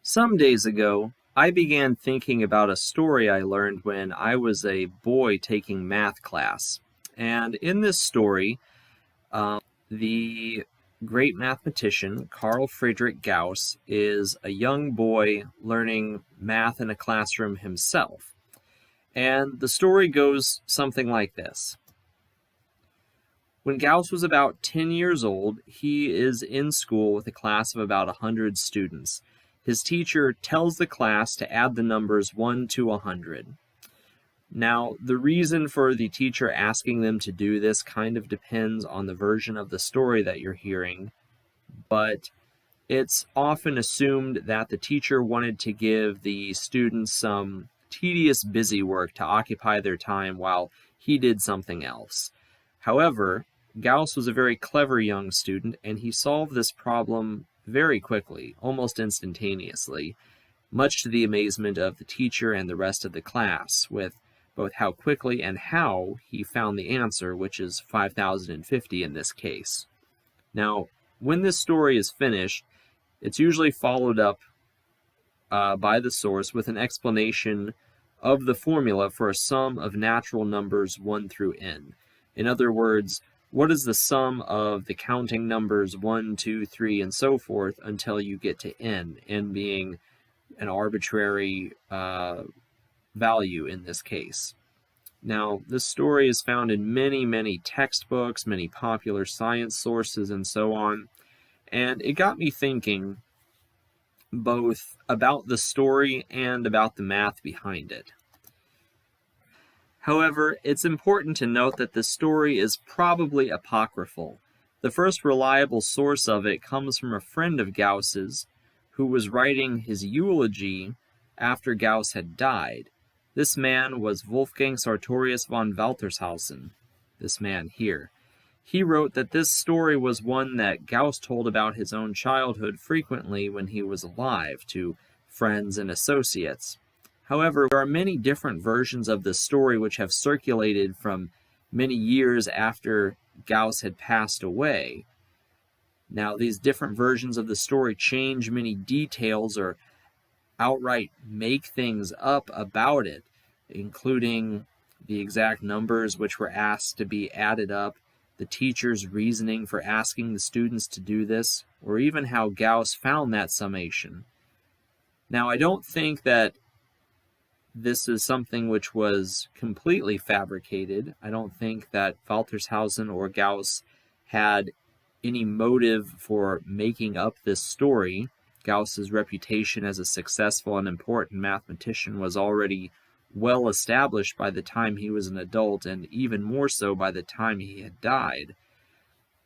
Some days ago, I began thinking about a story I learned when I was a boy taking math class. And in this story, the great mathematician Carl Friedrich Gauss is a young boy learning math in a classroom himself. And the story goes something like this. When Gauss was about 10 years old, he is in school with a class of about 100 students. His teacher tells the class to add the numbers 1 to 100. Now, the reason for the teacher asking them to do this kind of depends on the version of the story that you're hearing, but it's often assumed that the teacher wanted to give the students some tedious busy work to occupy their time while he did something else. However, Gauss was a very clever young student, and he solved this problem very quickly, almost instantaneously, much to the amazement of the teacher and the rest of the class, with both how quickly and how he found the answer, which is 5,050 in this case. Now, when this story is finished, it's usually followed up by the source with an explanation of the formula for a sum of natural numbers 1 through n. In other words, what is the sum of the counting numbers 1, 2, 3, and so forth until you get to n being an arbitrary value in this case. Now, this story is found in many textbooks, many popular science sources, and so on, and it got me thinking both about the story and about the math behind it. However, it's important to note that the story is probably apocryphal. The first reliable source of it comes from a friend of Gauss's who was writing his eulogy after Gauss had died. This man was Wolfgang Sartorius von Waltershausen, this man here. He wrote that this story was one that Gauss told about his own childhood frequently when he was alive to friends and associates. However, there are many different versions of the story which have circulated from many years after Gauss had passed away. Now, these different versions of the story change many details or outright make things up about it, including the exact numbers which were asked to be added up, the teacher's reasoning for asking the students to do this, or even how Gauss found that summation. Now, I don't think that this is something which was completely fabricated. I don't think that Waltershausen or Gauss had any motive for making up this story. Gauss's reputation as a successful and important mathematician was already well established by the time he was an adult, and even more so by the time he had died.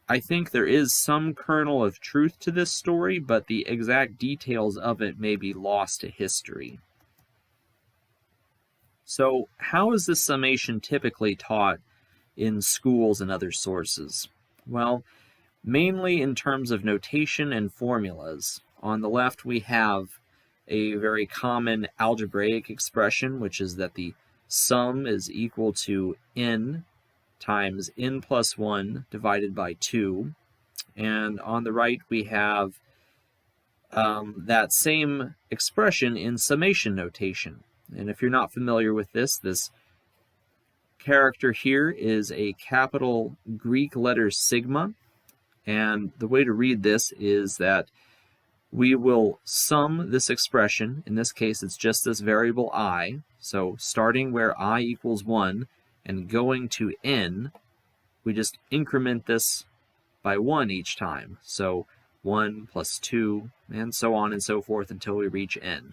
I think there is some kernel of truth to this story, but the exact details of it may be lost to history. So, how is this summation typically taught in schools and other sources? Well, mainly in terms of notation and formulas. On the left, we have a very common algebraic expression, which is that the sum is equal to n times n plus 1 divided by 2. And on the right, we have that same expression in summation notation. And if you're not familiar with this character here is a capital Greek letter sigma. And the way to read this is that we will sum this expression. In this case, it's just this variable I. So starting where I equals 1 and going to n, we just increment this by 1 each time. So 1 plus 2, and so on and so forth until we reach n.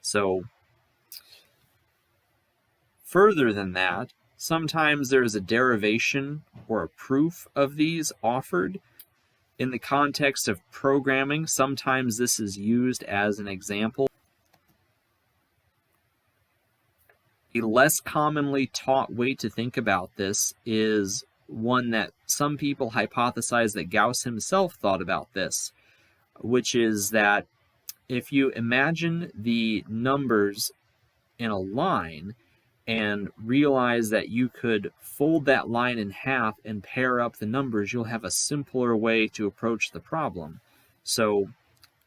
So further than that, sometimes there is a derivation or a proof of these offered. In the context of programming, sometimes this is used as an example. A less commonly taught way to think about this is one that some people hypothesize that Gauss himself thought about this, which is that if you imagine the numbers in a line and realize that you could fold that line in half and pair up the numbers, you'll have a simpler way to approach the problem. So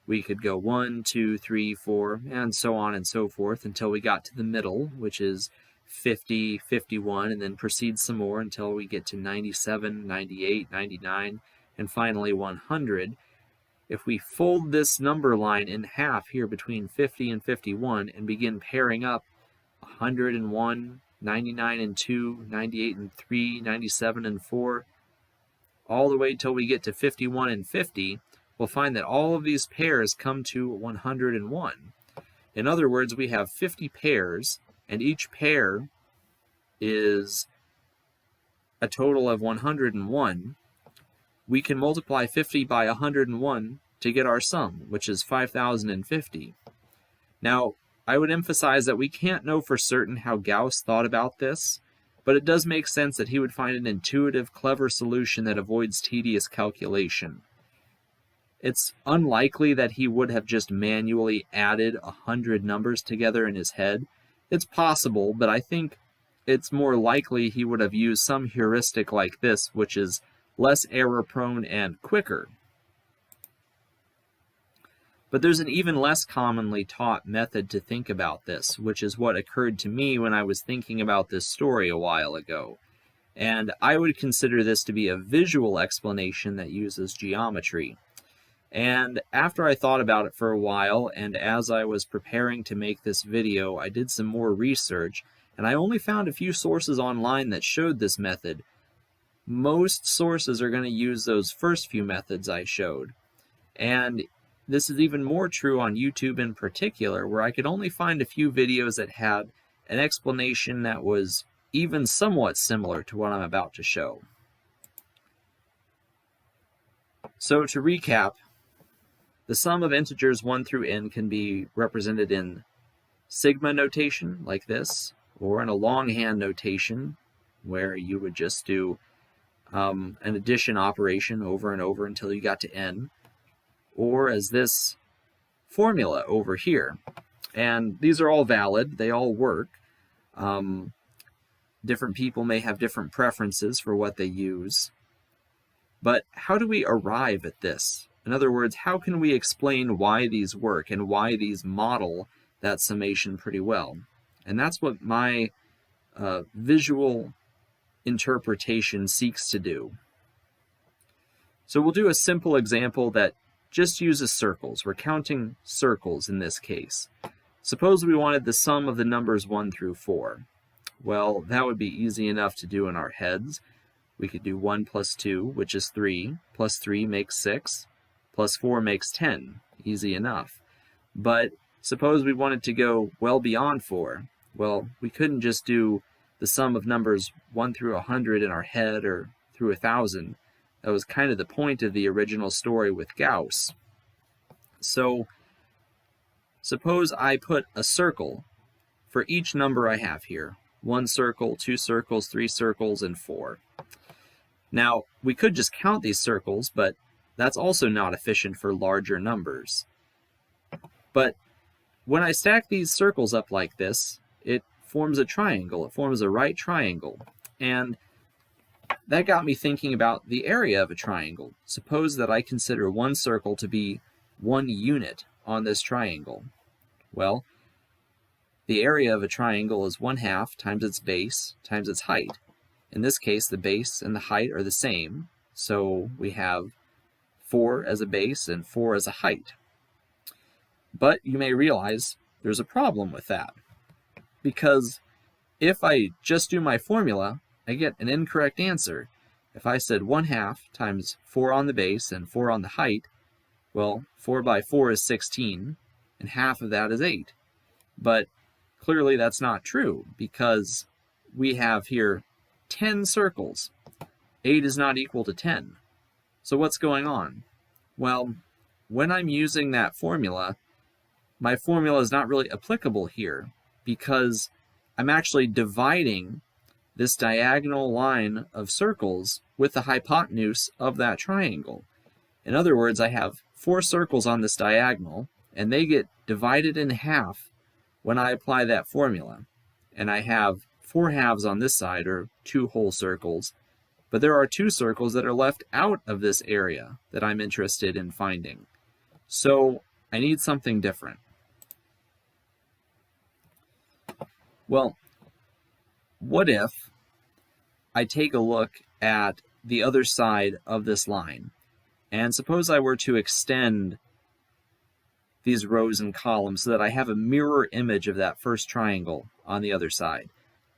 we could go 1, 2, 3, 4, and so on and so forth until we got to the middle, which is 50, 51, and then proceed some more until we get to 97, 98, 99, and finally 100. If we fold this number line in half here between 50 and 51 and begin pairing up 101, 99 and 2, 98 and 3, 97 and 4, all the way till we get to 51 and 50, we'll find that all of these pairs come to 101. In other words, we have 50 pairs, and each pair is a total of 101. We can multiply 50 by 101 to get our sum, which is 5,050. Now, I would emphasize that we can't know for certain how Gauss thought about this, but it does make sense that he would find an intuitive, clever solution that avoids tedious calculation. It's unlikely that he would have just manually added 100 numbers together in his head. It's possible, but I think it's more likely he would have used some heuristic like this, which is less error-prone and quicker. But there's an even less commonly taught method to think about this, which is what occurred to me when I was thinking about this story a while ago. And I would consider this to be a visual explanation that uses geometry. And after I thought about it for a while, and as I was preparing to make this video, I did some more research, and I only found a few sources online that showed this method. Most sources are going to use those first few methods I showed. And this is even more true on YouTube in particular, where I could only find a few videos that had an explanation that was even somewhat similar to what I'm about to show. So to recap, the sum of integers 1 through n can be represented in sigma notation, like this, or in a longhand notation, where you would just do an addition operation over and over until you got to n, or as this formula over here. And these are all valid, they all work. Different people may have different preferences for what they use. But how do we arrive at this? In other words, how can we explain why these work and why these model that summation pretty well? And that's what my visual interpretation seeks to do. So we'll do a simple example that just uses circles. We're counting circles in this case. Suppose we wanted the sum of the numbers 1 through 4. Well, that would be easy enough to do in our heads. We could do 1 plus 2, which is 3, plus 3 makes 6, plus 4 makes 10. Easy enough. But suppose we wanted to go well beyond 4. Well, we couldn't just do the sum of numbers 1 through 100 in our head or through 1,000. That was kind of the point of the original story with Gauss. So suppose I put a circle for each number I have here. 1 circle, 2 circles, 3 circles, and 4. Now, we could just count these circles, but that's also not efficient for larger numbers. But when I stack these circles up like this, it forms a triangle. It forms a right triangle. And that got me thinking about the area of a triangle. Suppose that I consider one circle to be 1 unit on this triangle. Well, the area of a triangle is 1/2 times its base times its height. In this case, the base and the height are the same, so we have 4 as a base and 4 as a height. But you may realize there's a problem with that, because if I just do my formula, I get an incorrect answer. If I said 1/2 times 4 on the base and 4 on the height, well, 4 by 4 is 16, and half of that is 8. But clearly that's not true, because we have here 10 circles. 8 is not equal to 10. So what's going on? Well, when I'm using that formula, my formula is not really applicable here, because I'm actually dividing this diagonal line of circles with the hypotenuse of that triangle. In other words, I have 4 circles on this diagonal, and they get divided in half when I apply that formula. And I have 4 halves on this side, or 2 whole circles, but there are 2 circles that are left out of this area that I'm interested in finding. So I need something different. Well, what if I take a look at the other side of this line, and suppose I were to extend these rows and columns so that I have a mirror image of that first triangle on the other side.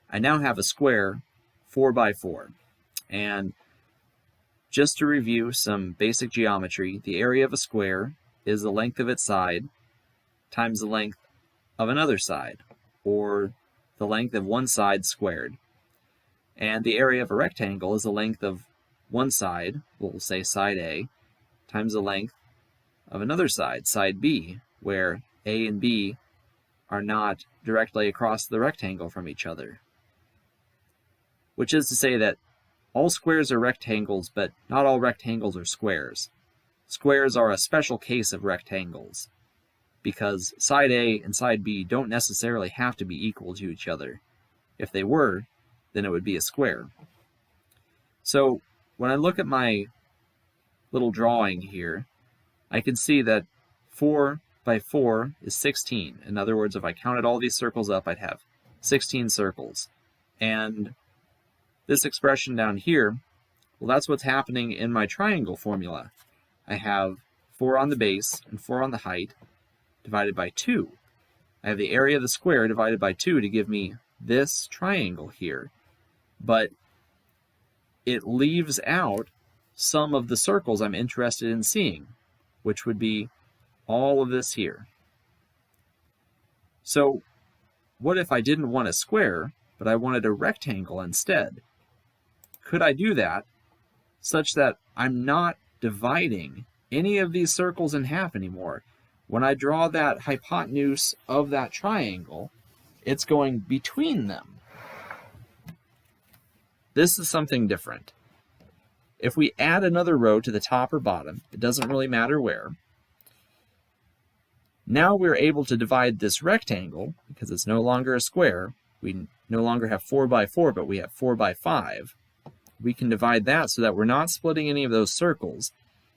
I now have a square 4 by 4. And just to review some basic geometry, the area of a square is the length of its side times the length of another side, or the length of one side squared. And the area of a rectangle is the length of one side, we'll say side A, times the length of another side, side B, where A and B are not directly across the rectangle from each other. Which is to say that all squares are rectangles, but not all rectangles are squares. Squares are a special case of rectangles, because side A and side B don't necessarily have to be equal to each other. If they were, then it would be a square. So when I look at my little drawing here, I can see that 4 by 4 is 16. In other words, if I counted all these circles up, I'd have 16 circles. And this expression down here, well, that's what's happening in my triangle formula. I have 4 on the base and 4 on the height divided by 2. I have the area of the square divided by 2 to give me this triangle here. But it leaves out some of the circles I'm interested in seeing, which would be all of this here. So what if I didn't want a square, but I wanted a rectangle instead? Could I do that such that I'm not dividing any of these circles in half anymore? When I draw that hypotenuse of that triangle, it's going between them. This is something different. If we add another row to the top or bottom, it doesn't really matter where. Now we're able to divide this rectangle, because it's no longer a square. We no longer have 4 by 4, but we have 4 by 5. We can divide that so that we're not splitting any of those circles.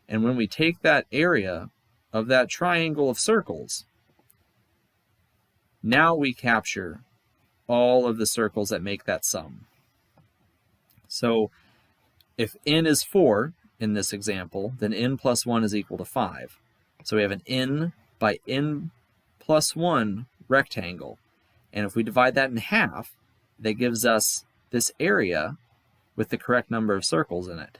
And when we take that area of that triangle of circles, now we capture all of the circles that make that sum. So if n is 4 in this example, then n plus 1 is equal to 5. So we have an n by n plus 1 rectangle. And if we divide that in half, that gives us this area with the correct number of circles in it.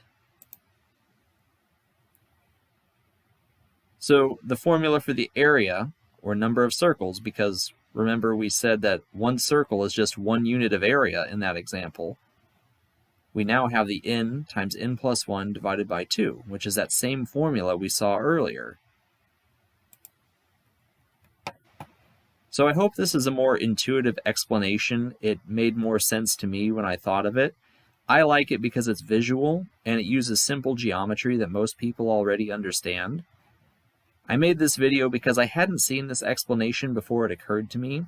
So the formula for the area, or number of circles, because remember we said that one circle is just one unit of area in that example, we now have the n times n plus 1 divided by 2, which is that same formula we saw earlier. So I hope this is a more intuitive explanation. It made more sense to me when I thought of it. I like it because it's visual and it uses simple geometry that most people already understand. I made this video because I hadn't seen this explanation before it occurred to me,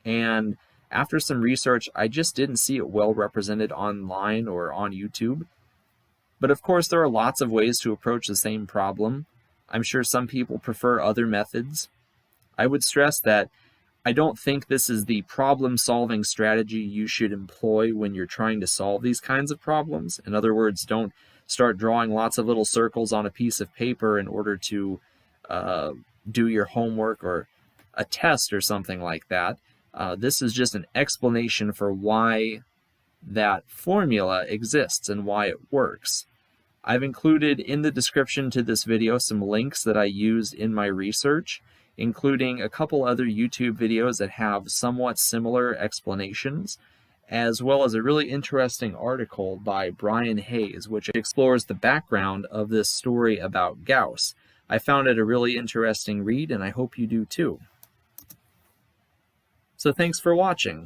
and after some research, I just didn't see it well represented online or on YouTube. But of course, there are lots of ways to approach the same problem. I'm sure some people prefer other methods. I would stress that I don't think this is the problem-solving strategy you should employ when you're trying to solve these kinds of problems. In other words, don't start drawing lots of little circles on a piece of paper in order to do your homework or a test or something like that. This is just an explanation for why that formula exists and why it works. I've included in the description to this video some links that I used in my research, including a couple other YouTube videos that have somewhat similar explanations, as well as a really interesting article by Brian Hayes, which explores the background of this story about Gauss. I found it a really interesting read, and I hope you do too. So thanks for watching.